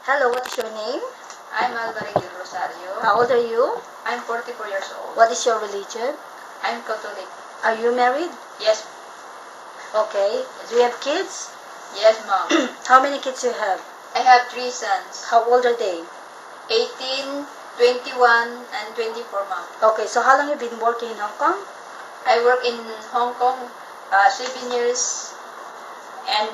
Hello, what is your name? I'm Alvarez Rosario. How old are you? I'm 44 years old. What is your religion? I'm Catholic. Are you married? Yes. Okay. Do you have kids? Yes, mom. How many kids you have? I have 3 sons. How old are they? 18, 21, and 24, mom. Okay, so how long have you been working in Hong Kong? I work in Hong Kong 7 years and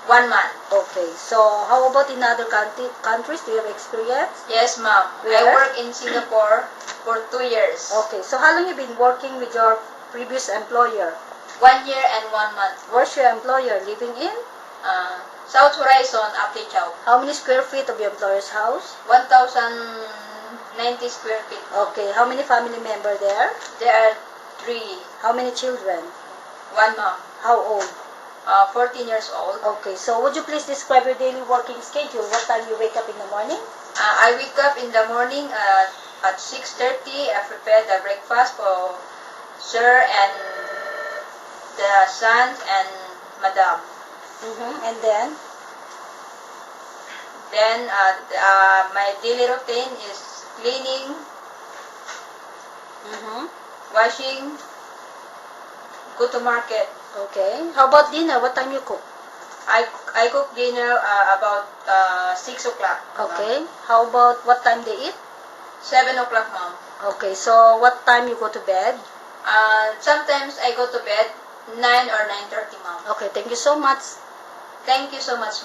1 month. Okay, so how about in other countries? Do you have experience? Yes, mom. Where? I work in Singapore for 2 years. Okay, so how long have you been working with your previous employer? 1 year and 1 month. Where's your employer living in? South Horizon, Aptichao. How many square feet of your employer's house? 1,090 square feet. Okay, how many family members there? There are 3. How many children? 1 mom. How old? 14 years old. Okay, so would you please describe your daily working schedule? What time you wake up in the morning? I wake up in the morning at 6:30. I prepare the breakfast for sir and the sons and madam. And then? Then my daily routine is cleaning, washing, go to market. Okay. How about dinner? What time you cook? I cook dinner about 6 o'clock. Okay. How about what time they eat? 7 o'clock, mom. Okay, so what time you go to bed? Sometimes I go to bed 9 or 9:30, mom. Okay, thank you so much. Thank you so much.